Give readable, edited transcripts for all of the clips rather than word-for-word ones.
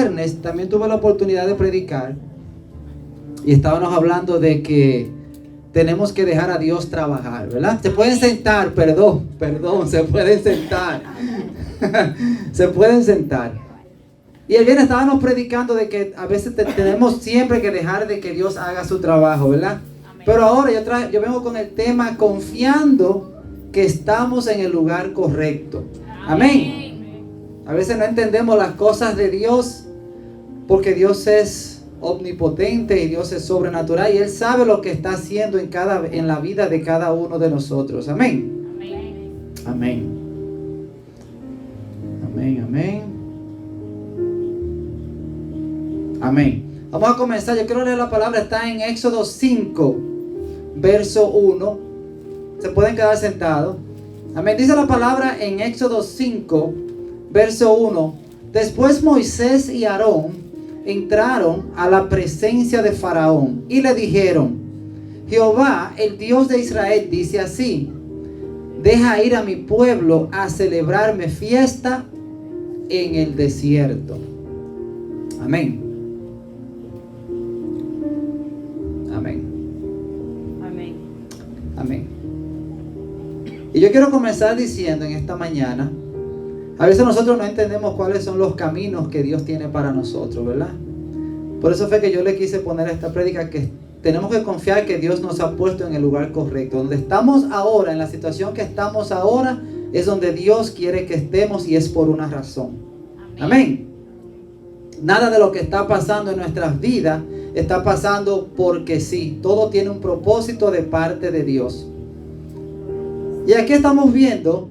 viernes también tuve la oportunidad de predicar y estábamos hablando de que tenemos que dejar a Dios trabajar, ¿verdad? Se pueden sentar, perdón, se pueden sentar. Se pueden sentar. Y el viernes estábamos predicando de que a veces tenemos siempre que dejar de que Dios haga su trabajo, ¿verdad? Amén. Pero ahora yo vengo con el tema confiando que estamos en el lugar correcto. Amén. A veces no entendemos las cosas de Dios porque Dios es omnipotente y Dios es sobrenatural y Él sabe lo que está haciendo en la vida de cada uno de nosotros. Amén. Amén. Amén. Amén. Amén. Vamos a comenzar. Yo quiero leer la palabra. Está en Éxodo 5, verso 1. Se pueden quedar sentados. Amén. Dice la palabra en Éxodo 5, verso 1. Después Moisés y Aarón entraron a la presencia de Faraón y le dijeron: Jehová, el Dios de Israel, dice así: deja ir a mi pueblo a celebrarme fiesta en el desierto. Amén. Amén. Amén. Amén. Y yo quiero comenzar diciendo en esta mañana, a veces nosotros no entendemos cuáles son los caminos que Dios tiene para nosotros, ¿verdad? Por eso fue que yo le quise poner a esta prédica que tenemos que confiar que Dios nos ha puesto en el lugar correcto. Donde estamos ahora, en la situación que estamos ahora, es donde Dios quiere que estemos y es por una razón. Amén. Nada de lo que está pasando en nuestras vidas está pasando porque sí. Todo tiene un propósito de parte de Dios. Y aquí estamos viendo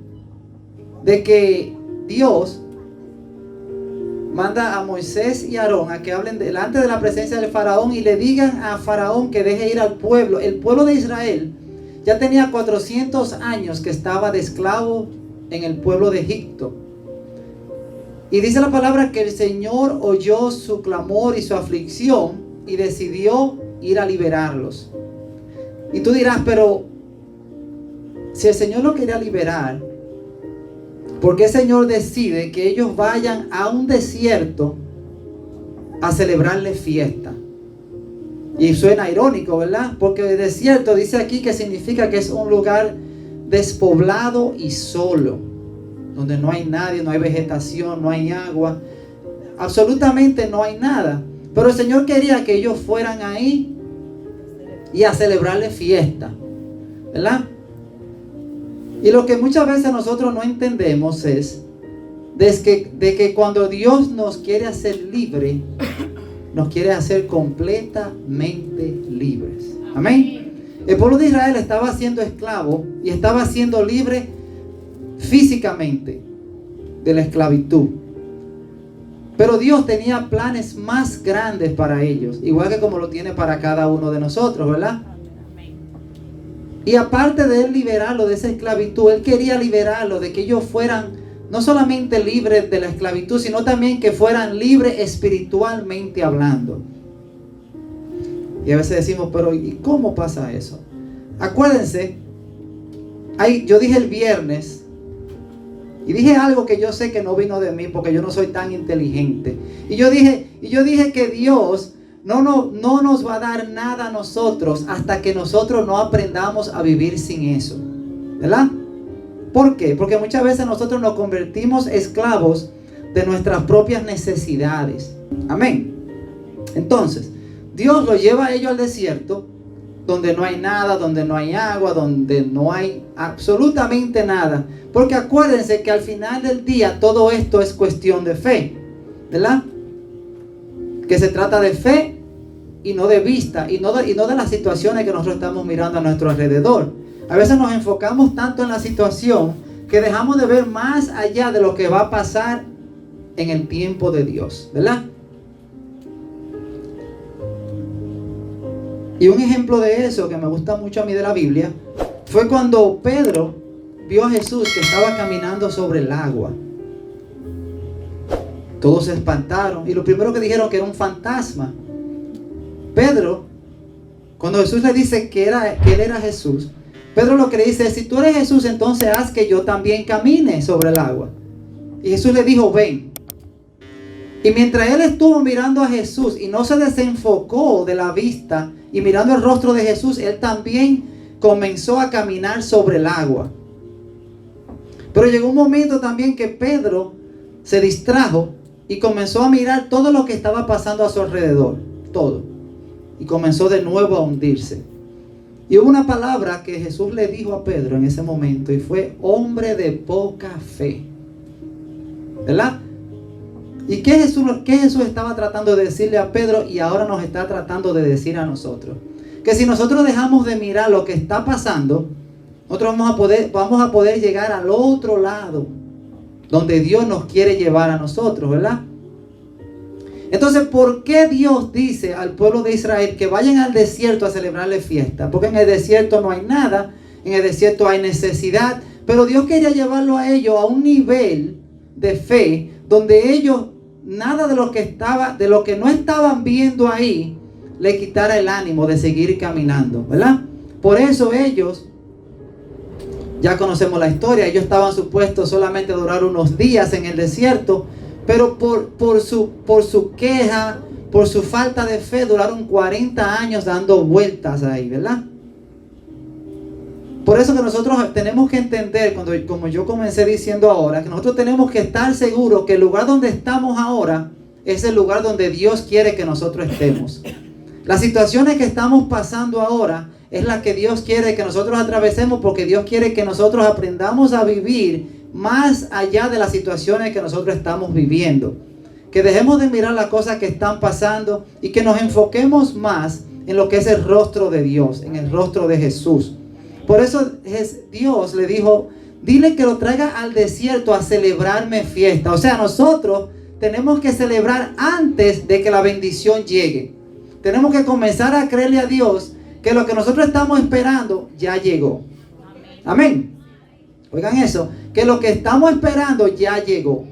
de que Dios manda a Moisés y Aarón a que hablen delante de la presencia del Faraón y le digan a Faraón que deje ir al pueblo. El pueblo de Israel ya tenía 400 años que estaba de esclavo en el pueblo de Egipto. Y dice la palabra que el Señor oyó su clamor y su aflicción y decidió ir a liberarlos. Y tú dirás, pero si el Señor lo quería liberar, ¿por qué el Señor decide que ellos vayan a un desierto a celebrarle fiesta? Y suena irónico, ¿verdad? Porque el desierto dice aquí que significa que es un lugar despoblado y solo, donde no hay nadie, no hay vegetación, no hay agua, absolutamente no hay nada. Pero el Señor quería que ellos fueran ahí y a celebrarle fiesta, ¿verdad? Y lo que muchas veces nosotros no entendemos es de que cuando Dios nos quiere hacer libre, nos quiere hacer completamente libres. Amén. El pueblo de Israel estaba siendo esclavo y estaba siendo libre físicamente de la esclavitud. Pero Dios tenía planes más grandes para ellos, igual que como lo tiene para cada uno de nosotros, ¿verdad? Y aparte de Él liberarlo de esa esclavitud, Él quería liberarlo de que ellos fueran no solamente libres de la esclavitud, sino también que fueran libres espiritualmente hablando. Y a veces decimos, pero ¿y cómo pasa eso? Acuérdense, yo dije el viernes, y dije algo que yo sé que no vino de mí porque yo no soy tan inteligente. Y yo dije que Dios no nos va a dar nada a nosotros hasta que nosotros no aprendamos a vivir sin eso, ¿verdad? ¿Por qué? Porque muchas veces nosotros nos convertimos esclavos de nuestras propias necesidades. Amén. Entonces, Dios lo lleva a ellos al desierto, donde no hay nada, donde no hay agua, donde no hay absolutamente nada. Porque acuérdense que al final del día todo esto es cuestión de fe, ¿verdad? Que se trata de fe y no de vista y no de las situaciones que nosotros estamos mirando a nuestro alrededor. A veces nos enfocamos tanto en la situación que dejamos de ver más allá de lo que va a pasar en el tiempo de Dios, ¿verdad? Y un ejemplo de eso que me gusta mucho a mí de la Biblia fue cuando Pedro vio a Jesús que estaba caminando sobre el agua. Todos se espantaron y lo primero que dijeron que era un fantasma. Pedro, cuando Jesús le dice que él era Jesús, Pedro lo que le dice es: si tú eres Jesús, entonces haz que yo también camine sobre el agua. Y Jesús le dijo: ven. Y mientras él estuvo mirando a Jesús y no se desenfocó de la vista y mirando el rostro de Jesús, él también comenzó a caminar sobre el agua. Pero llegó un momento también que Pedro se distrajo y comenzó a mirar todo lo que estaba pasando a su alrededor, todo. Y comenzó de nuevo a hundirse. Y hubo una palabra que Jesús le dijo a Pedro en ese momento y fue: hombre de poca fe. ¿Verdad? ¿Y qué Jesús estaba tratando de decirle a Pedro y ahora nos está tratando de decir a nosotros? Que si nosotros dejamos de mirar lo que está pasando, nosotros vamos a poder llegar al otro lado, donde Dios nos quiere llevar a nosotros, ¿verdad? Entonces, ¿por qué Dios dice al pueblo de Israel que vayan al desierto a celebrarle fiesta? Porque en el desierto no hay nada, en el desierto hay necesidad, pero Dios quería llevarlo a ellos a un nivel de fe donde ellos, nada de lo que no estaban viendo ahí, le quitara el ánimo de seguir caminando, ¿verdad? Por eso ellos, ya conocemos la historia, ellos estaban supuestos solamente a durar unos días en el desierto, pero por su queja, por su falta de fe, duraron 40 años dando vueltas ahí, ¿verdad? Por eso que nosotros tenemos que entender, como yo comencé diciendo ahora, que nosotros tenemos que estar seguros que el lugar donde estamos ahora es el lugar donde Dios quiere que nosotros estemos. Las situaciones que estamos pasando ahora es la que Dios quiere que nosotros atravesemos, porque Dios quiere que nosotros aprendamos a vivir más allá de las situaciones que nosotros estamos viviendo. Que dejemos de mirar las cosas que están pasando y que nos enfoquemos más en lo que es el rostro de Dios, en el rostro de Jesús. Por eso Dios le dijo: dile que lo traiga al desierto a celebrarme fiesta. O sea, nosotros tenemos que celebrar antes de que la bendición llegue. Tenemos que comenzar a creerle a Dios que lo que nosotros estamos esperando ya llegó. Amén. Oigan eso, que lo que estamos esperando ya llegó.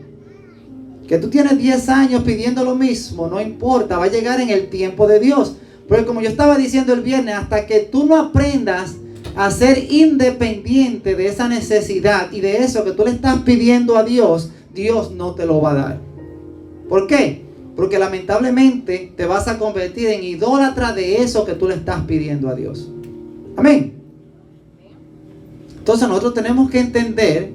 Que tú tienes 10 años pidiendo lo mismo, no importa, va a llegar en el tiempo de Dios. Porque como yo estaba diciendo el viernes, hasta que tú no aprendas a ser independiente de esa necesidad y de eso que tú le estás pidiendo a Dios, Dios no te lo va a dar. ¿Por qué? Porque lamentablemente te vas a convertir en idólatra de eso que tú le estás pidiendo a Dios. Amén. Entonces nosotros tenemos que entender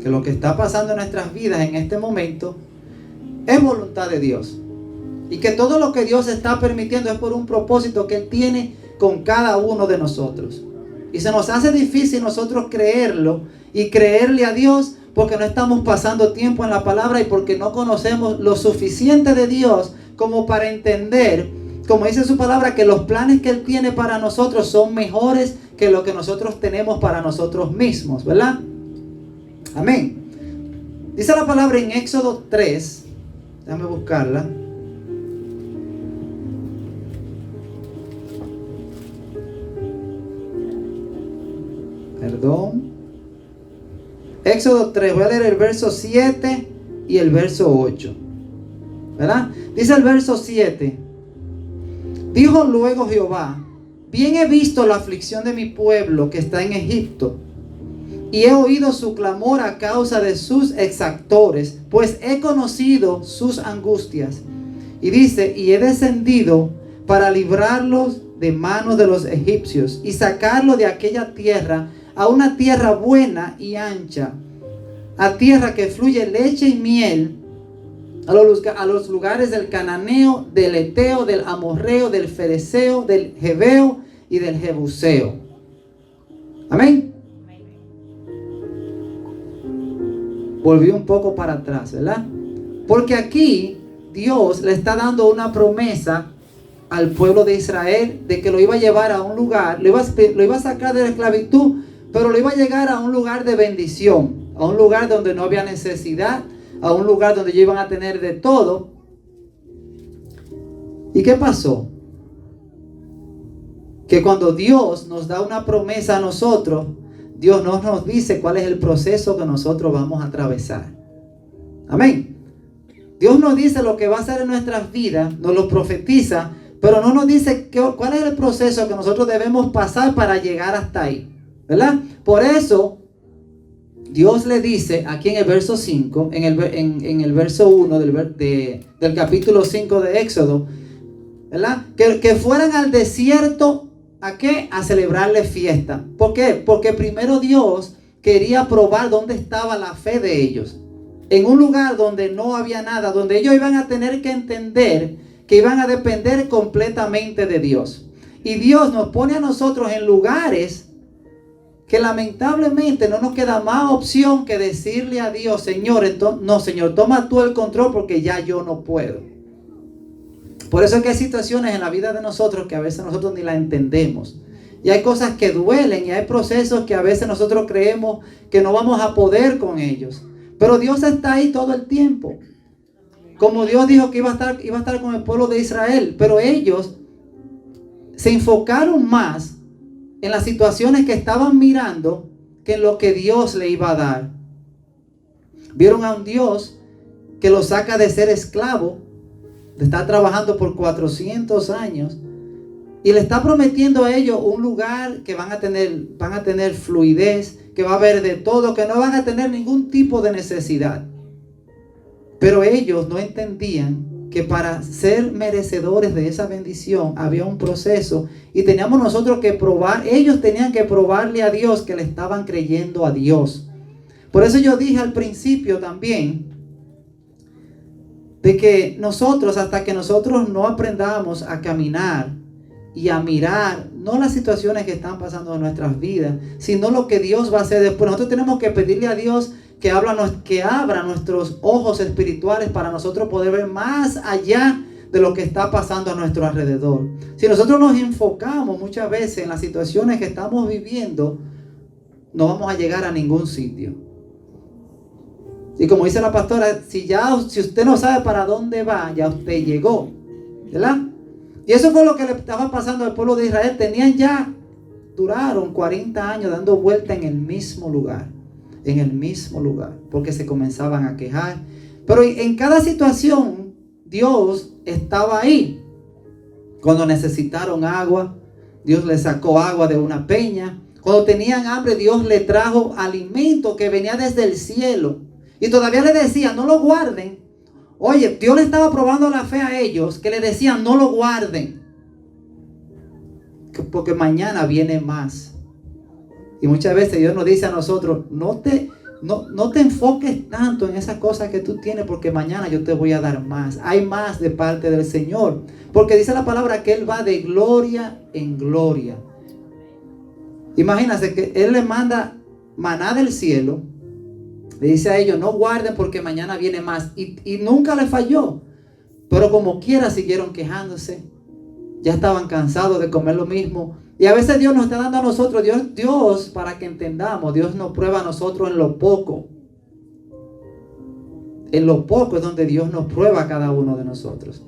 que lo que está pasando en nuestras vidas en este momento es voluntad de Dios. Y que todo lo que Dios está permitiendo es por un propósito que Él tiene con cada uno de nosotros. Y se nos hace difícil nosotros creerlo y creerle a Dios porque no estamos pasando tiempo en la palabra y porque no conocemos lo suficiente de Dios como para entender, como dice su palabra, que los planes que Él tiene para nosotros son mejores que lo que nosotros tenemos para nosotros mismos, ¿verdad? Amén. Dice la palabra en Éxodo 3, déjame buscarla. Perdón. Éxodo 3, voy a leer el verso 7 y el verso 8. ¿Verdad? Dice el verso 7. Dijo luego Jehová: bien he visto la aflicción de mi pueblo que está en Egipto, y he oído su clamor a causa de sus exactores, pues he conocido sus angustias. Y dice: y he descendido para librarlos de manos de los egipcios y sacarlos de aquella tierra a una tierra buena y ancha, a tierra que fluye leche y miel, a los lugares del cananeo, del eteo, del amorreo, del fereceo, del jebeo y del jebuseo. Amén. Volví un poco para atrás, ¿verdad? Porque aquí Dios le está dando una promesa al pueblo de Israel de que lo iba a llevar a un lugar, lo iba a sacar de la esclavitud, pero lo iba a llegar a un lugar de bendición, a un lugar donde no había necesidad, a un lugar donde ellos iban a tener de todo. ¿Y qué pasó? Que cuando Dios nos da una promesa a nosotros, Dios no nos dice cuál es el proceso que nosotros vamos a atravesar. Amén. Dios nos dice lo que va a hacer en nuestras vidas, nos lo profetiza, pero no nos dice cuál es el proceso que nosotros debemos pasar para llegar hasta ahí, ¿verdad? Por eso Dios le dice aquí en el verso 5, en el verso 1 del capítulo 5 de Éxodo, ¿verdad? Que fueran al desierto, ¿a qué? A celebrarle fiesta. ¿Por qué? Porque primero Dios quería probar dónde estaba la fe de ellos. En un lugar donde no había nada, donde ellos iban a tener que entender que iban a depender completamente de Dios. Y Dios nos pone a nosotros en lugares que lamentablemente no nos queda más opción que decirle a Dios, Señor, Señor, toma tú el control porque ya yo no puedo. Por eso es que hay situaciones en la vida de nosotros que a veces nosotros ni la entendemos. Y hay cosas que duelen y hay procesos que a veces nosotros creemos que no vamos a poder con ellos. Pero Dios está ahí todo el tiempo. Como Dios dijo que iba a estar con el pueblo de Israel. Pero ellos se enfocaron más en las situaciones que estaban mirando que en lo que Dios le iba a dar. Vieron a un Dios que los saca de ser esclavo, de estar trabajando por 400 años, y le está prometiendo a ellos un lugar que van a tener fluidez, que va a haber de todo, que no van a tener ningún tipo de necesidad. Pero ellos no entendían que para ser merecedores de esa bendición había un proceso y teníamos nosotros que probar, ellos tenían que probarle a Dios que le estaban creyendo a Dios. Por eso yo dije al principio también de que nosotros, hasta que nosotros no aprendamos a caminar y a mirar, no las situaciones que están pasando en nuestras vidas, sino lo que Dios va a hacer después. Nosotros tenemos que pedirle a Dios que abra nuestros ojos espirituales para nosotros poder ver más allá de lo que está pasando a nuestro alrededor. Si nosotros nos enfocamos muchas veces en las situaciones que estamos viviendo, no vamos a llegar a ningún sitio. Y como dice la pastora, si usted no sabe para dónde va, ya usted llegó, ¿verdad? Y eso fue lo que le estaba pasando al pueblo de Israel. Duraron 40 años dando vuelta en el mismo lugar. Porque se comenzaban a quejar. Pero en cada situación Dios estaba ahí. Cuando necesitaron agua, Dios les sacó agua de una peña. Cuando tenían hambre, Dios les trajo alimento que venía desde el cielo. Y todavía le decían, no lo guarden. Oye, Dios le estaba probando la fe a ellos, que le decían, no lo guarden, porque mañana viene más. Y muchas veces Dios nos dice a nosotros, no te enfoques tanto en esas cosas que tú tienes, porque mañana yo te voy a dar más. Hay más de parte del Señor. Porque dice la palabra que Él va de gloria en gloria. Imagínense que Él le manda maná del cielo. Le dice a ellos, no guarden porque mañana viene más. Y nunca le falló. Pero como quiera siguieron quejándose. Ya estaban cansados de comer lo mismo. Y a veces Dios nos está dando a nosotros, Dios, para que entendamos, Dios nos prueba a nosotros en lo poco. En lo poco es donde Dios nos prueba a cada uno de nosotros.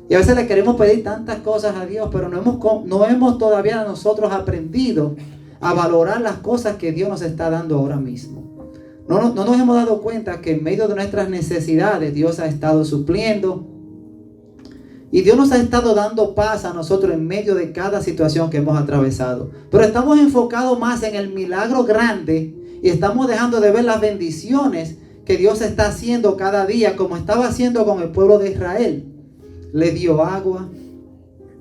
Y a veces le queremos pedir tantas cosas a Dios, pero no hemos todavía nosotros aprendido a valorar las cosas que Dios nos está dando ahora mismo. No nos hemos dado cuenta que en medio de nuestras necesidades Dios ha estado supliendo. Y Dios nos ha estado dando paz a nosotros en medio de cada situación que hemos atravesado. Pero estamos enfocados más en el milagro grande y estamos dejando de ver las bendiciones que Dios está haciendo cada día, como estaba haciendo con el pueblo de Israel. Le dio agua,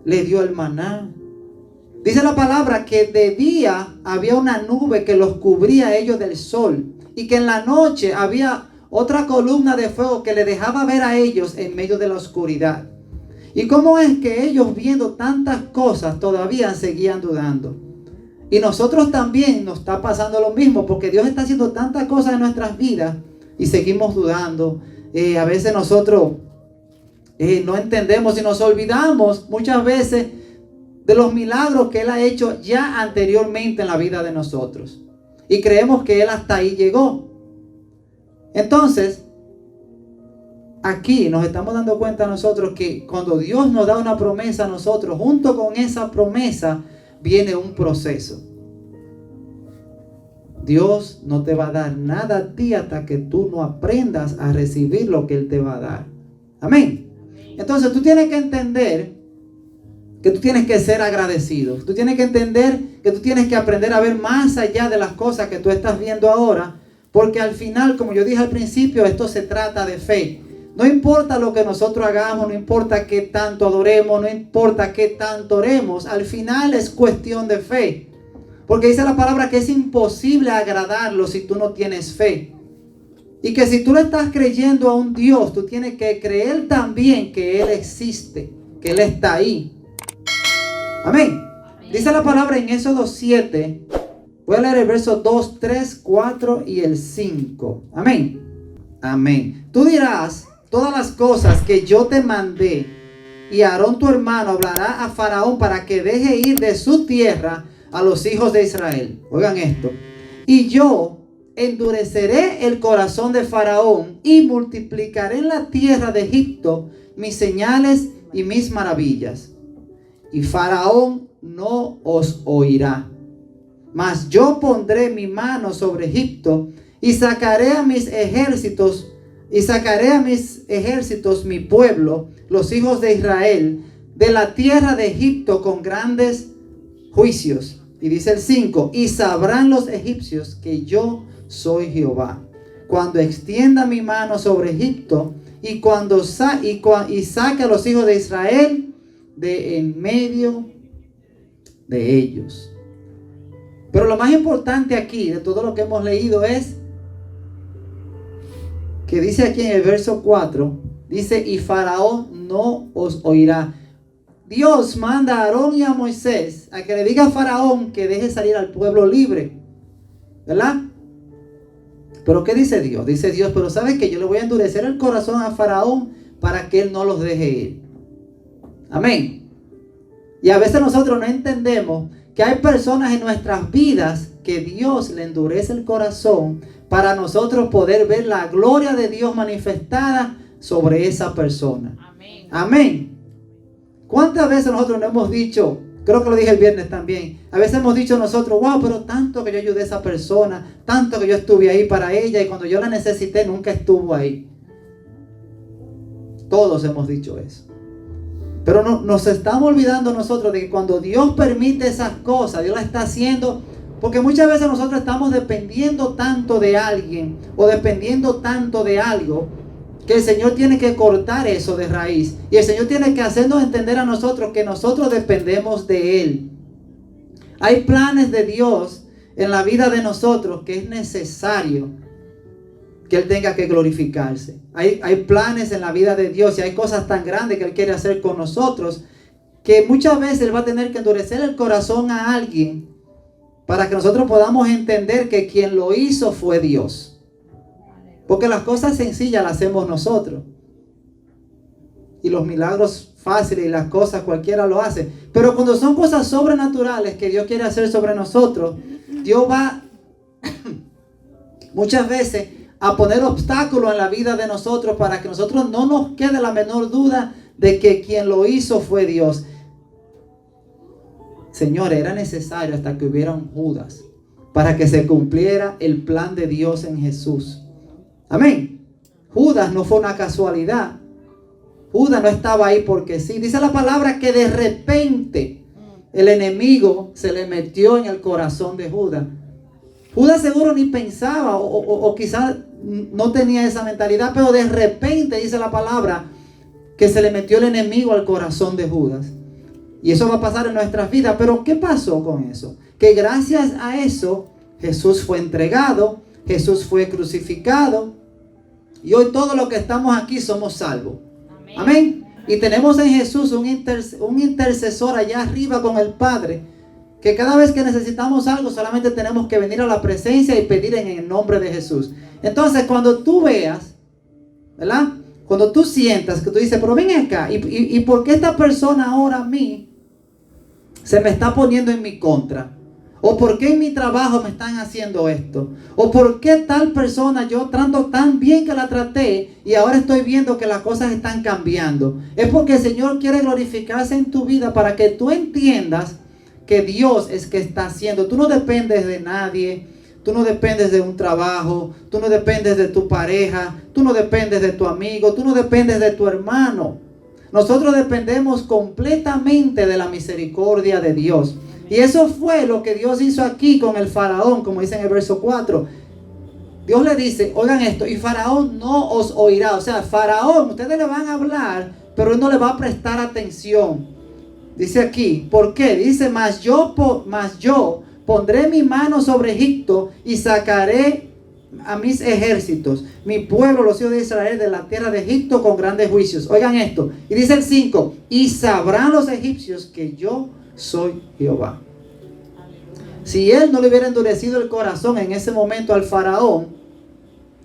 le dio el maná. Dice la palabra que de día había una nube que los cubría a ellos del sol y que en la noche había otra columna de fuego que le dejaba ver a ellos en medio de la oscuridad. ¿Y cómo es que ellos, viendo tantas cosas, todavía seguían dudando? Y nosotros también nos está pasando lo mismo, porque Dios está haciendo tantas cosas en nuestras vidas y seguimos dudando. A veces nosotros no entendemos y nos olvidamos muchas veces de los milagros que Él ha hecho ya anteriormente en la vida de nosotros. Y creemos que Él hasta ahí llegó. Entonces, aquí nos estamos dando cuenta nosotros que cuando Dios nos da una promesa a nosotros, junto con esa promesa viene un proceso. Dios no te va a dar nada a ti hasta que tú no aprendas a recibir lo que Él te va a dar. Amén. Entonces tú tienes que entender que tú tienes que ser agradecido. Tú tienes que entender que tú tienes que aprender a ver más allá de las cosas que tú estás viendo ahora, Porque al final, como yo dije al principio, esto se trata de fe. No importa lo que nosotros hagamos, no importa qué tanto adoremos, no importa qué tanto oremos, al final es cuestión de fe. Porque dice la palabra que es imposible agradarlo si tú no tienes fe. Y que si tú le estás creyendo a un Dios, tú tienes que creer también que Él existe, que Él está ahí. Amén. Dice la palabra en Éxodo 7. Voy a leer el verso 2, 3, 4 y el 5. Amén. Amén. Tú dirás todas las cosas que yo te mandé, y Aarón tu hermano hablará a Faraón para que deje ir de su tierra a los hijos de Israel. Oigan esto. Y yo endureceré el corazón de Faraón y multiplicaré en la tierra de Egipto mis señales y mis maravillas. Y Faraón no os oirá. Mas yo pondré mi mano sobre Egipto y sacaré a mis ejércitos, mi pueblo, los hijos de Israel, de la tierra de Egipto con grandes juicios. Y dice el 5, y sabrán los egipcios que yo soy Jehová, cuando extienda mi mano sobre Egipto y cuando saque a los hijos de Israel de en medio de ellos. Pero lo más importante aquí de todo lo que hemos leído es que dice aquí en el verso 4, dice, y Faraón no os oirá. Dios manda a Aarón y a Moisés a que le diga a Faraón que deje salir al pueblo libre, ¿verdad? Pero ¿qué dice Dios? Dice Dios, pero ¿sabes qué? Yo le voy a endurecer el corazón a Faraón para que él no los deje ir. Amén. Y a veces nosotros no entendemos que hay personas en nuestras vidas que Dios le endurece el corazón para nosotros poder ver la gloria de Dios manifestada sobre esa persona. Amén. Amén. ¿Cuántas veces nosotros no hemos dicho, creo que lo dije el viernes también, a veces hemos dicho nosotros, wow, pero tanto que yo ayudé a esa persona, tanto que yo estuve ahí para ella y cuando yo la necesité nunca estuvo ahí? Todos hemos dicho eso. Pero nos estamos olvidando nosotros de que cuando Dios permite esas cosas, Dios las está haciendo porque muchas veces nosotros estamos dependiendo tanto de alguien o dependiendo tanto de algo que el Señor tiene que cortar eso de raíz. Y el Señor tiene que hacernos entender a nosotros que nosotros dependemos de Él. Hay planes de Dios en la vida de nosotros que es necesario que Él tenga que glorificarse. Hay planes en la vida de Dios y hay cosas tan grandes que Él quiere hacer con nosotros que muchas veces Él va a tener que endurecer el corazón a alguien para que nosotros podamos entender que quien lo hizo fue Dios. Porque las cosas sencillas las hacemos nosotros. Y los milagros fáciles y las cosas cualquiera lo hace. Pero cuando son cosas sobrenaturales que Dios quiere hacer sobre nosotros, Dios va muchas veces a poner obstáculos en la vida de nosotros para que nosotros no nos quede la menor duda de que quien lo hizo fue Dios. Señores, era necesario hasta que hubiera un Judas para que se cumpliera el plan de Dios en Jesús. Amén. Judas no fue una casualidad. Judas no estaba ahí porque sí. Dice la palabra que de repente el enemigo se le metió en el corazón de Judas. Judas seguro ni pensaba o quizás no tenía esa mentalidad, pero de repente dice la palabra que se le metió el enemigo al corazón de Judas. Y eso va a pasar en nuestras vidas. Pero ¿qué pasó con eso? Que gracias a eso Jesús fue entregado, Jesús fue crucificado y hoy todos los que estamos aquí somos salvos. Amén. Amén. Y tenemos en Jesús un intercesor allá arriba con el Padre, que cada vez que necesitamos algo solamente tenemos que venir a la presencia y pedir en el nombre de Jesús. Entonces cuando tú veas, ¿verdad? Cuando tú sientas que tú dices, pero ven acá, ¿y por qué esta persona ahora a mí se me está poniendo en mi contra? ¿O por qué en mi trabajo me están haciendo esto? ¿O por qué tal persona yo trato tan bien que la traté y ahora estoy viendo que las cosas están cambiando? Es porque el Señor quiere glorificarse en tu vida para que tú entiendas que Dios es que está haciendo. Tú no dependes de nadie. Tú no dependes de un trabajo. Tú no dependes de tu pareja. Tú no dependes de tu amigo. Tú no dependes de tu hermano. Nosotros dependemos completamente de la misericordia de Dios. Y eso fue lo que Dios hizo aquí con el faraón, como dice en el verso 4. Dios le dice, oigan esto, y Faraón no os oirá. O sea, Faraón, ustedes le van a hablar, pero él no le va a prestar atención. Dice aquí, ¿por qué? Dice, mas yo pondré mi mano sobre Egipto y sacaré a mis ejércitos, mi pueblo, los hijos de Israel, de la tierra de Egipto con grandes juicios. Oigan esto. Y dice el 5, y sabrán los egipcios que yo soy Jehová. Si él no le hubiera endurecido el corazón en ese momento al faraón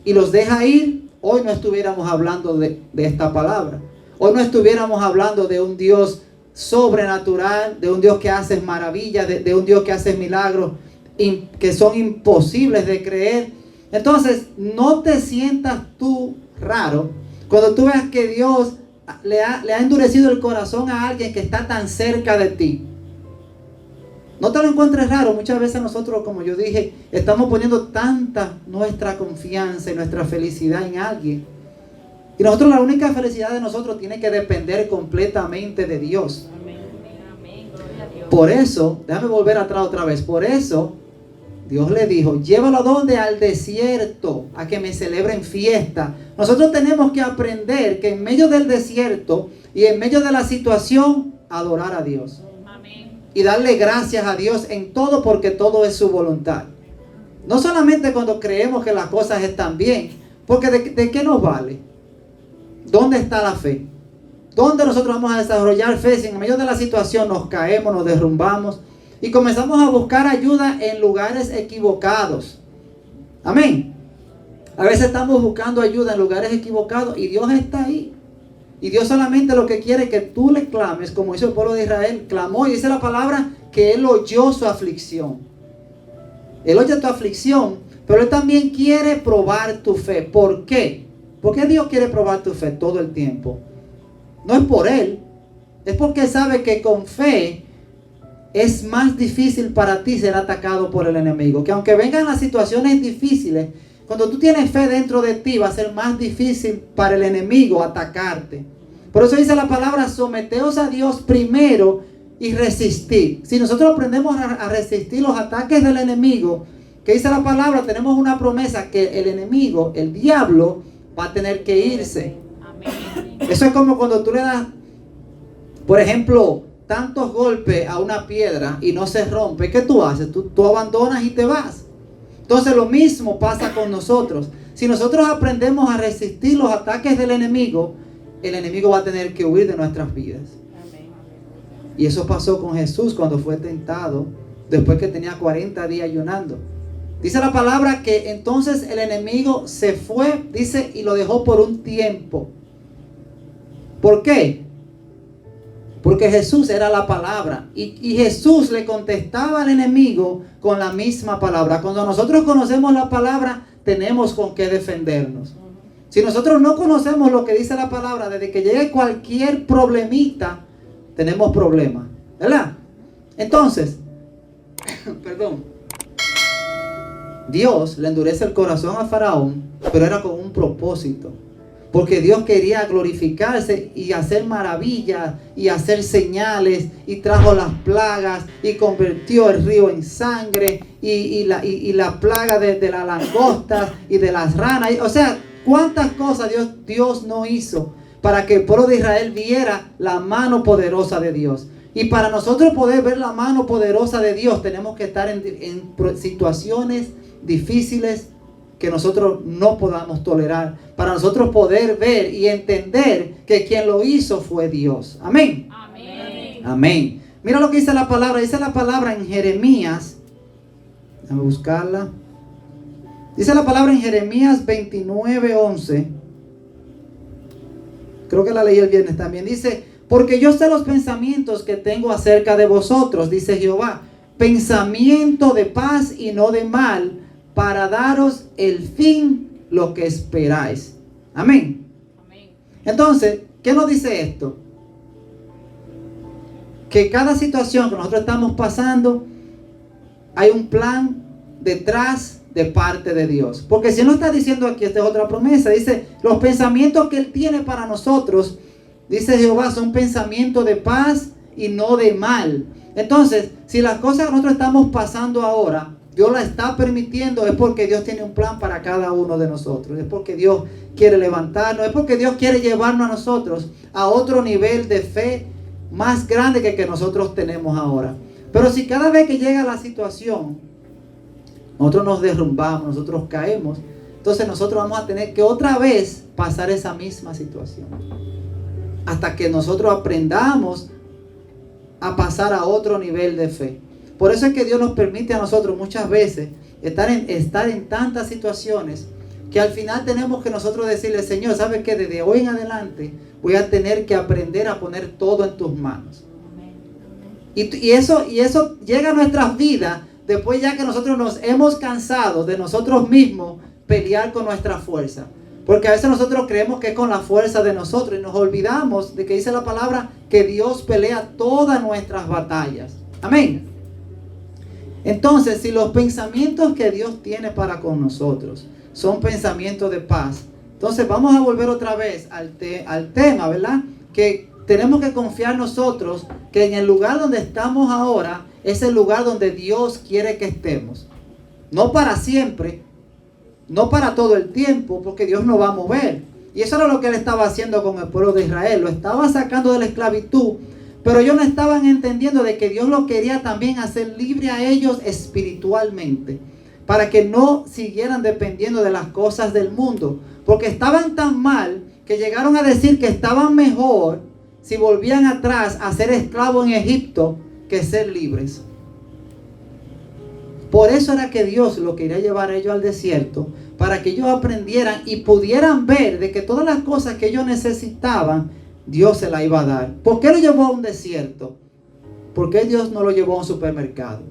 y los deja ir, hoy no estuviéramos hablando de esta palabra. Hoy no estuviéramos hablando de un Dios sobrenatural, de un Dios que hace maravillas, de un Dios que hace milagros que son imposibles de creer. Entonces, no te sientas tú raro cuando tú veas que Dios le ha endurecido el corazón a alguien que está tan cerca de ti. No te lo encuentres raro. Muchas veces nosotros, como yo dije, estamos poniendo tanta nuestra confianza y nuestra felicidad en alguien. Y nosotros, la única felicidad de nosotros tiene que depender completamente de Dios. Por eso, déjame volver atrás otra vez. Por eso, Dios le dijo, llévalo a donde, al desierto, a que me celebren fiesta. Nosotros tenemos que aprender que en medio del desierto y en medio de la situación, adorar a Dios. Y darle gracias a Dios en todo, porque todo es su voluntad. No solamente cuando creemos que las cosas están bien, porque ¿de qué nos vale? ¿Dónde está la fe? ¿Dónde nosotros vamos a desarrollar fe si en medio de la situación nos caemos, nos derrumbamos y comenzamos a buscar ayuda en lugares equivocados? Amén. A veces estamos buscando ayuda en lugares equivocados y Dios está ahí. Y Dios solamente lo que quiere es que tú le clames, como hizo el pueblo de Israel. Clamó y dice la palabra que Él oyó su aflicción. Él oye tu aflicción, pero Él también quiere probar tu fe. ¿Por qué? ¿Por qué Dios quiere probar tu fe todo el tiempo? No es por Él, es porque sabe que con fe es más difícil para ti ser atacado por el enemigo. Que aunque vengan las situaciones difíciles, cuando tú tienes fe dentro de ti, va a ser más difícil para el enemigo atacarte. Por eso dice la palabra, someteos a Dios primero y resistir. Si nosotros aprendemos a resistir los ataques del enemigo, que dice la palabra, tenemos una promesa que el enemigo, el diablo, va a tener que irse. Eso es como cuando tú le das, por ejemplo, tantos golpes a una piedra y no se rompe. ¿Qué tú haces? Tú abandonas y te vas. Entonces lo mismo pasa con nosotros. Si nosotros aprendemos a resistir los ataques del enemigo, el enemigo va a tener que huir de nuestras vidas. Y eso pasó con Jesús cuando fue tentado, después que tenía 40 días ayunando. Dice la palabra que entonces el enemigo se fue, dice, y lo dejó por un tiempo. ¿Por qué? Porque Jesús era la palabra. Y Jesús le contestaba al enemigo con la misma palabra. Cuando nosotros conocemos la palabra, tenemos con qué defendernos. Si nosotros no conocemos lo que dice la palabra, desde que llegue cualquier problemita, tenemos problemas, ¿verdad? Entonces, perdón, Dios le endurece el corazón a Faraón, pero era con un propósito. Porque Dios quería glorificarse y hacer maravillas y hacer señales, y trajo las plagas y convirtió el río en sangre y la plaga de las langostas y de las ranas. O sea, cuántas cosas Dios no hizo para que el pueblo de Israel viera la mano poderosa de Dios. Y para nosotros poder ver la mano poderosa de Dios, tenemos que estar en situaciones difíciles que nosotros no podamos tolerar, para nosotros poder ver y entender que quien lo hizo fue Dios. Amén. Amén. Amén. Mira lo que dice la palabra. Dice la palabra en Jeremías. Déjame buscarla. Dice la palabra en Jeremías 29:11. Creo que la leí el viernes también. Dice, porque yo sé los pensamientos que tengo acerca de vosotros, dice Jehová, pensamiento de paz y no de mal, para daros el fin lo que esperáis. Amén. Amén. Entonces, ¿qué nos dice esto? Que cada situación que nosotros estamos pasando, hay un plan detrás de parte de Dios. Porque si no está diciendo aquí, esta es otra promesa, dice, los pensamientos que Él tiene para nosotros, dice Jehová, son pensamientos de paz y no de mal. Entonces, si las cosas que nosotros estamos pasando ahora, Dios la está permitiendo, es porque Dios tiene un plan para cada uno de nosotros. Es porque Dios quiere levantarnos, es porque Dios quiere llevarnos a nosotros a otro nivel de fe más grande que nosotros tenemos ahora. Pero si cada vez que llega la situación, nosotros nos derrumbamos, nosotros caemos, entonces nosotros vamos a tener que otra vez pasar esa misma situación. Hasta que nosotros aprendamos a pasar a otro nivel de fe. Por eso es que Dios nos permite a nosotros muchas veces estar en tantas situaciones que al final tenemos que nosotros decirle: Señor, ¿sabes qué? Desde hoy en adelante voy a tener que aprender a poner todo en tus manos. Y eso llega a nuestras vidas después ya que nosotros nos hemos cansado de nosotros mismos pelear con nuestra fuerza. Porque a veces nosotros creemos que es con la fuerza de nosotros y nos olvidamos de que dice la palabra que Dios pelea todas nuestras batallas. Amén. Entonces, si los pensamientos que Dios tiene para con nosotros son pensamientos de paz, entonces vamos a volver otra vez al tema, ¿verdad? Que tenemos que confiar nosotros que en el lugar donde estamos ahora es el lugar donde Dios quiere que estemos. No para siempre, no para todo el tiempo, porque Dios nos va a mover. Y eso era lo que Él estaba haciendo con el pueblo de Israel. Lo estaba sacando de la esclavitud, pero ellos no estaban entendiendo de que Dios lo quería también hacer libre a ellos espiritualmente, para que no siguieran dependiendo de las cosas del mundo, porque estaban tan mal que llegaron a decir que estaban mejor si volvían atrás a ser esclavos en Egipto que ser libres. Por eso era que Dios lo quería llevar a ellos al desierto, para que ellos aprendieran y pudieran ver de que todas las cosas que ellos necesitaban, Dios se las iba a dar. ¿Por qué lo llevó a un desierto? ¿Por qué Dios no lo llevó a un supermercado?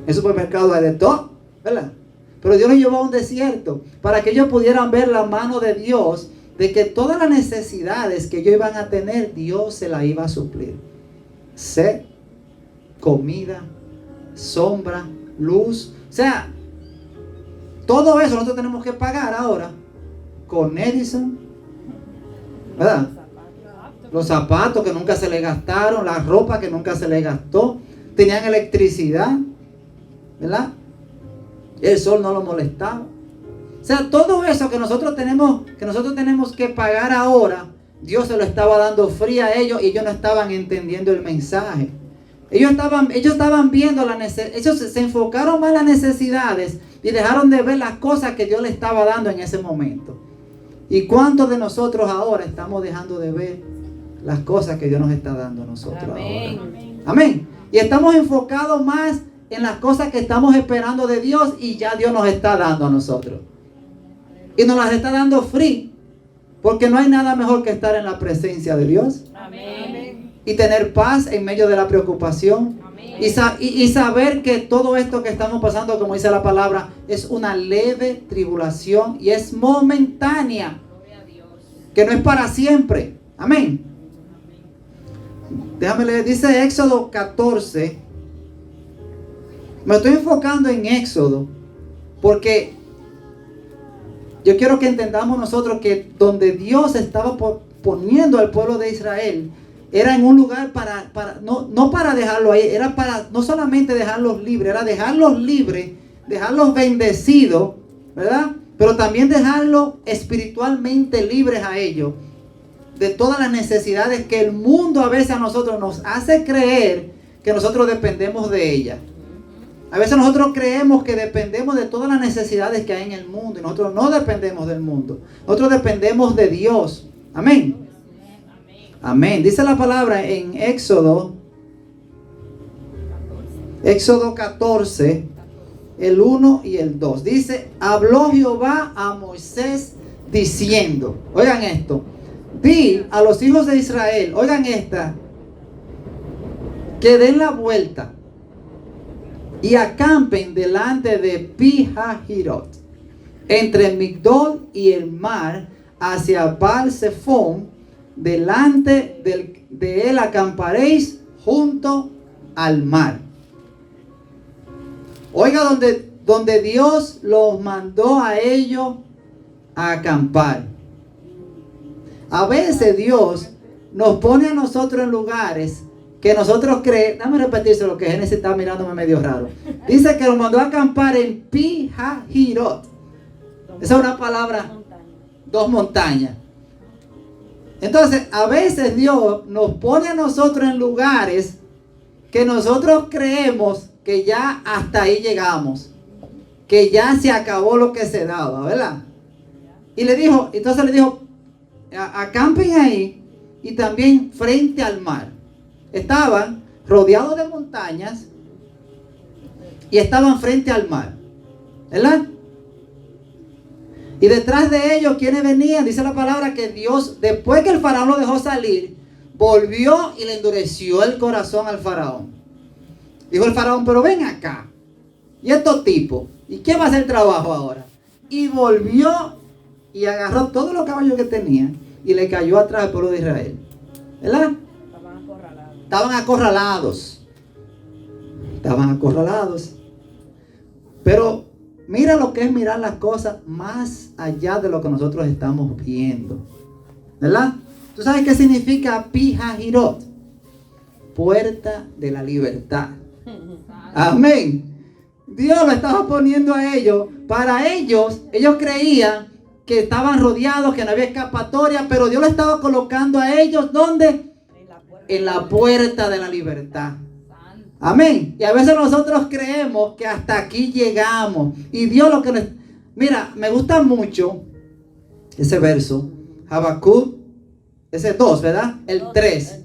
El supermercado hay de todo, ¿verdad? Pero Dios lo llevó a un desierto para que ellos pudieran ver la mano de Dios, de que todas las necesidades que ellos iban a tener, Dios se las iba a suplir. Sed, comida, sombra, luz. O sea, todo eso nosotros tenemos que pagar ahora con Edison, ¿verdad? Los zapatos que nunca se le gastaron, la ropa que nunca se le gastó, tenían electricidad, ¿verdad? El sol no lo molestaba. O sea, todo eso que nosotros tenemos que pagar ahora, Dios se lo estaba dando free a ellos y ellos no estaban entendiendo el mensaje. Ellos estaban viendo ellos se enfocaron más en las necesidades y dejaron de ver las cosas que Dios les estaba dando en ese momento. ¿Y cuántos de nosotros ahora estamos dejando de ver las cosas que Dios nos está dando a nosotros ahora? Amén. Y estamos enfocados más en las cosas que estamos esperando de Dios y ya Dios nos está dando a nosotros. Y nos las está dando free, porque no hay nada mejor que estar en la presencia de Dios. Amén. Y tener paz en medio de la preocupación. Y saber que todo esto que estamos pasando, como dice la palabra, es una leve tribulación y es momentánea, que no es para siempre. Amén. Déjame leer, dice Éxodo 14. Me estoy enfocando en Éxodo porque yo quiero que entendamos nosotros que donde Dios estaba poniendo al pueblo de Israel era en un lugar no para dejarlo ahí, era para no solamente dejarlos libres, era dejarlos libres, dejarlos bendecidos, ¿verdad? Pero también dejarlos espiritualmente libres a ellos de todas las necesidades que el mundo a veces a nosotros nos hace creer que nosotros dependemos de ellas. A veces nosotros creemos que dependemos de todas las necesidades que hay en el mundo y nosotros no dependemos del mundo. Nosotros dependemos de Dios. Amén. Amén. Dice la palabra en Éxodo 14, el 1 y el 2. Dice, habló Jehová a Moisés diciendo, oigan esto, di a los hijos de Israel, oigan esta, que den la vuelta y acampen delante de Pi-Hahirot, entre Migdol y el mar, hacia Baal-Zephón, delante de él acamparéis junto al mar. Oiga donde Dios los mandó a ellos a acampar. A veces Dios nos pone a nosotros en lugares que nosotros creemos, dame repetirse lo que Génesis está mirándome medio raro. Dice que lo mandó a acampar en Pi-Hahirot. Esa es una palabra, dos montañas. Entonces, a veces Dios nos pone a nosotros en lugares que nosotros creemos que ya hasta ahí llegamos, que ya se acabó lo que se daba, ¿verdad? Y entonces le dijo, acampen ahí y también frente al mar. Estaban rodeados de montañas y estaban frente al mar, ¿verdad? Y detrás de ellos, ¿quiénes venían? Dice la palabra que Dios, después que el faraón lo dejó salir, volvió y le endureció el corazón al faraón. Dijo el faraón, pero ven acá. ¿Y estos tipos? ¿Y quién va a hacer el trabajo ahora? Y volvió y agarró todos los caballos que tenía y le cayó atrás al pueblo de Israel. ¿Verdad? Estaban acorralados. Estaban acorralados. Pero mira lo que es mirar las cosas más allá de lo que nosotros estamos viendo. ¿Verdad? ¿Tú sabes qué significa Pi-Hahirot? Puerta de la libertad. Amén. Dios lo estaba poniendo a ellos. Para ellos creían que estaban rodeados, que no había escapatoria, pero Dios lo estaba colocando a ellos, ¿dónde? En la puerta de la libertad. Amén. Y a veces nosotros creemos que hasta aquí llegamos. Y Dios lo que nos... Mira, me gusta mucho ese verso. Habacuc, ese 2, ¿verdad? El 3.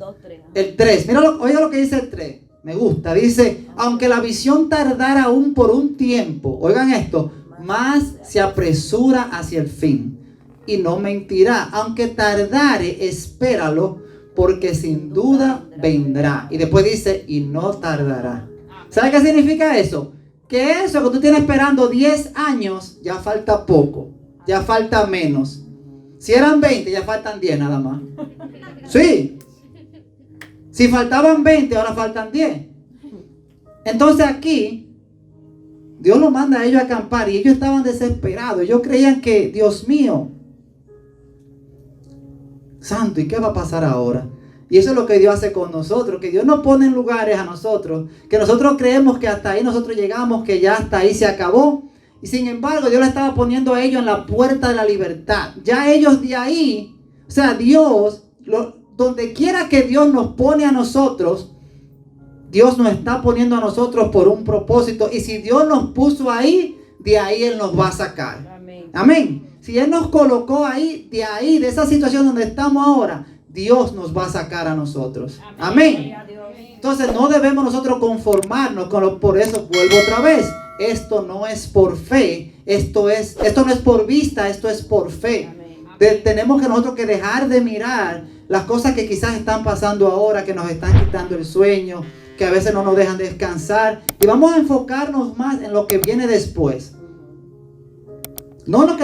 El 3. Mira, oiga lo que dice el 3. Me gusta. Dice, aunque la visión tardara aún por un tiempo. Oigan esto. Más se apresura hacia el fin. Y no mentirá. Aunque tardare, espéralo, porque sin duda vendrá. Y después dice, y no tardará. ¿Sabe qué significa eso? Que eso que tú tienes esperando 10 años, ya falta poco. Ya falta menos. Si eran 20, ya faltan 10 nada más. Sí. Si faltaban 20, ahora faltan 10. Entonces aquí, Dios los manda a ellos a acampar y ellos estaban desesperados. Ellos creían que, Dios mío, santo, ¿y qué va a pasar ahora? Y eso es lo que Dios hace con nosotros, que Dios nos pone en lugares a nosotros, que nosotros creemos que hasta ahí nosotros llegamos, que ya hasta ahí se acabó. Y sin embargo, Dios le estaba poniendo a ellos en la puerta de la libertad. Ya ellos de ahí, o sea, Dios, donde quiera que Dios nos pone a nosotros, Dios nos está poniendo a nosotros por un propósito. Y si Dios nos puso ahí, de ahí Él nos va a sacar. Amén. Amén. Si Él nos colocó ahí, de esa situación donde estamos ahora, Dios nos va a sacar a nosotros. Amén. Entonces no debemos nosotros conformarnos con por eso vuelvo otra vez. Esto no es por fe, esto no es por vista, esto es por fe. Tenemos que nosotros que dejar de mirar las cosas que quizás están pasando ahora, que nos están quitando el sueño, que a veces no nos dejan descansar, y vamos a enfocarnos más en lo que viene después. No lo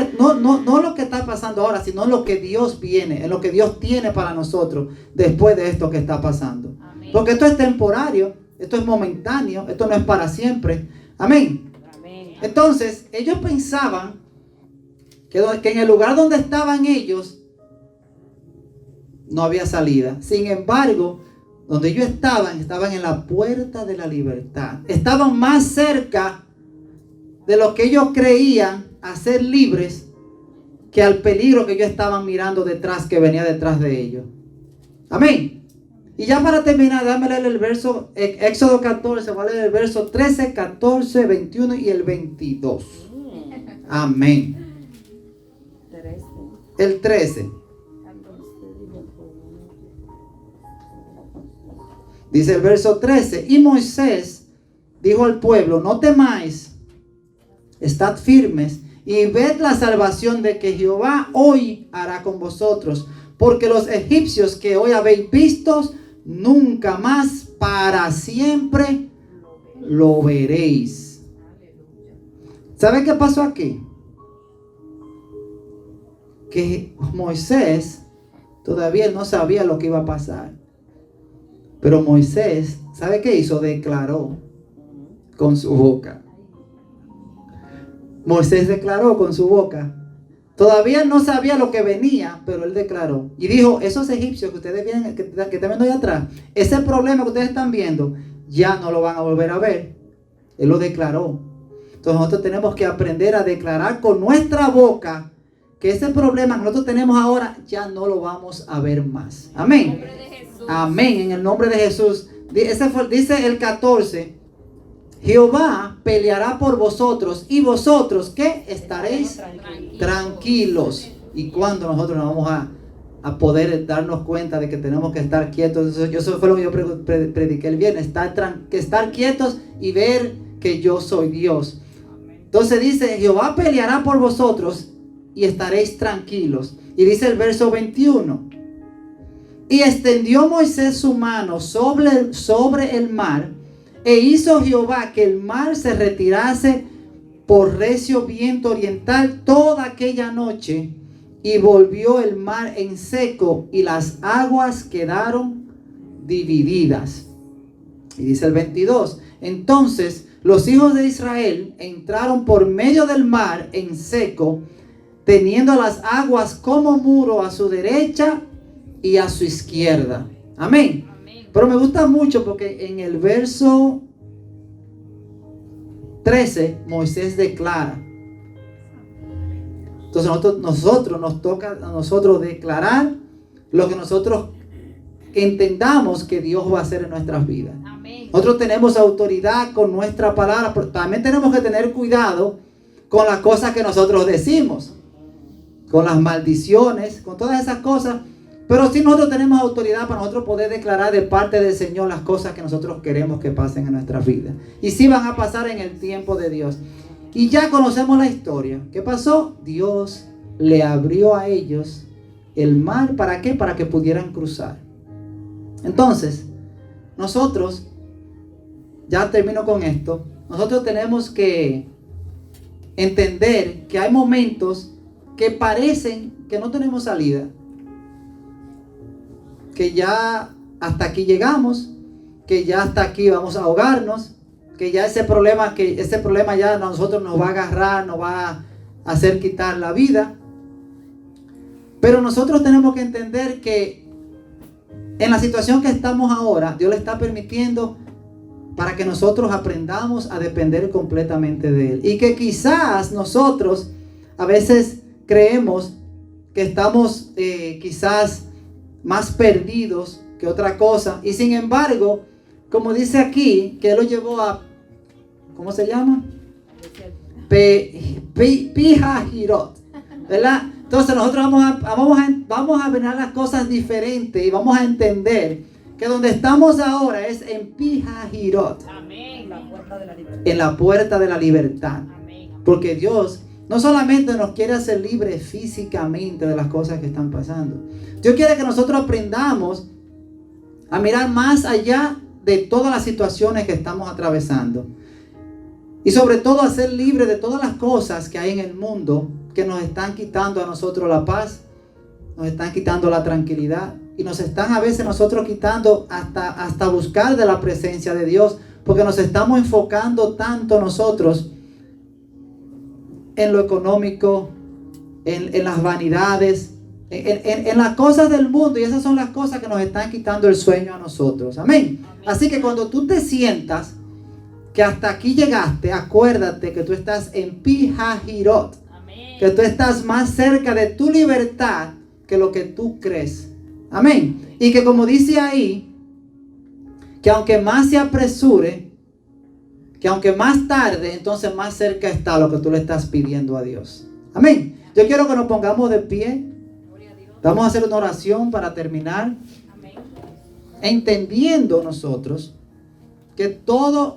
que está pasando ahora, sino en lo que Dios viene, en lo que Dios tiene para nosotros después de esto que está pasando. Amén. Porque esto es temporario, esto es momentáneo, esto no es para siempre. Amén. Amén. Entonces, ellos pensaban que en el lugar donde estaban ellos no había salida. Sin embargo, donde ellos estaban en la puerta de la libertad. Estaban más cerca de lo que ellos creían a ser libres que al peligro que ellos estaban mirando detrás, que venía detrás de ellos. Amén. Y ya para terminar, déjame leer el verso, Éxodo 14, voy a leer el verso 13, 14, 21 y el 22. Amén. El 13. Dice el verso 13, y Moisés dijo al pueblo, no temáis, estad firmes y ved la salvación de que Jehová hoy hará con vosotros, porque los egipcios que hoy habéis visto, nunca más para siempre lo veréis. ¿Sabe qué pasó aquí? Que Moisés todavía no sabía lo que iba a pasar. Pero Moisés, ¿sabe qué hizo? Declaró con su boca. Moisés declaró con su boca. Todavía no sabía lo que venía, pero él declaró. Y dijo, esos egipcios que ustedes vienen, que están viendo allá atrás, ese problema que ustedes están viendo, ya no lo van a volver a ver. Él lo declaró. Entonces nosotros tenemos que aprender a declarar con nuestra boca que ese problema que nosotros tenemos ahora, ya no lo vamos a ver más. Amén. Amén, en el nombre de Jesús. Dice el 14. Jehová peleará por vosotros y vosotros, ¿qué? Estaréis tranquilos. ¿Y cuándo nosotros nos vamos a poder darnos cuenta de que tenemos que estar quietos? Eso fue lo que yo prediqué el viernes. Estar quietos y ver que yo soy Dios. Entonces dice, Jehová peleará por vosotros y estaréis tranquilos. Y dice el verso 21. Y extendió Moisés su mano sobre el mar, e hizo Jehová que el mar se retirase por recio viento oriental toda aquella noche, y volvió el mar en seco, y las aguas quedaron divididas. Y dice el 22, entonces los hijos de Israel entraron por medio del mar en seco, teniendo las aguas como muro a su derecha y a su izquierda. Amén. Pero me gusta mucho porque en el verso 13 Moisés declara. Entonces nos toca a nosotros declarar lo que nosotros entendamos que Dios va a hacer en nuestras vidas. Amén. Nosotros tenemos autoridad con nuestra palabra, pero también tenemos que tener cuidado con las cosas que nosotros decimos, con las maldiciones, con todas esas cosas. Pero si nosotros tenemos autoridad para nosotros poder declarar de parte del Señor las cosas que nosotros queremos que pasen en nuestra vida. Y sí van a pasar en el tiempo de Dios. Y ya conocemos la historia. ¿Qué pasó? Dios le abrió a ellos el mar. ¿Para qué? Para que pudieran cruzar. Entonces, nosotros, ya termino con esto, nosotros tenemos que entender que hay momentos que parecen que no tenemos salida. Que ya hasta aquí llegamos, que ya hasta aquí vamos a ahogarnos, que ya ese problema ya a nosotros nos va a agarrar, nos va a hacer quitar la vida. Pero nosotros tenemos que entender que en la situación que estamos ahora, Dios le está permitiendo para que nosotros aprendamos a depender completamente de Él. Y que quizás nosotros a veces creemos que estamos quizás más perdidos que otra cosa. Y sin embargo, como dice aquí, que Él lo llevó a, ¿cómo se llama? Pihahirot, ¿verdad? Entonces nosotros vamos a ver las cosas diferentes y vamos a entender que donde estamos ahora es en Pihahirot. Amén. En la puerta de la libertad. Amén. Porque Dios no solamente nos quiere hacer libres físicamente de las cosas que están pasando. Dios quiere que nosotros aprendamos a mirar más allá de todas las situaciones que estamos atravesando. Y sobre todo a ser libres de todas las cosas que hay en el mundo que nos están quitando a nosotros la paz, nos están quitando la tranquilidad y nos están a veces nosotros quitando hasta buscar de la presencia de Dios, porque nos estamos enfocando tanto nosotros en lo económico, en las vanidades, en las cosas del mundo, y esas son las cosas que nos están quitando el sueño a nosotros. Amén. Así que cuando tú te sientas que hasta aquí llegaste, acuérdate que tú estás en Pihahirot, que tú estás más cerca de tu libertad que lo que tú crees. Amén. Y que como dice ahí, que aunque más se apresure, que aunque más tarde, entonces más cerca está lo que tú le estás pidiendo a Dios. Amén. Yo quiero que nos pongamos de pie. Vamos a hacer una oración para terminar. Amén. Entendiendo nosotros que todas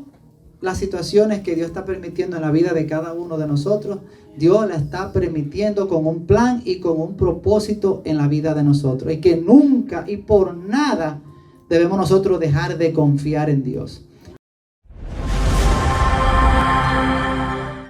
las situaciones que Dios está permitiendo en la vida de cada uno de nosotros, Dios la está permitiendo con un plan y con un propósito en la vida de nosotros. Y que nunca y por nada debemos nosotros dejar de confiar en Dios.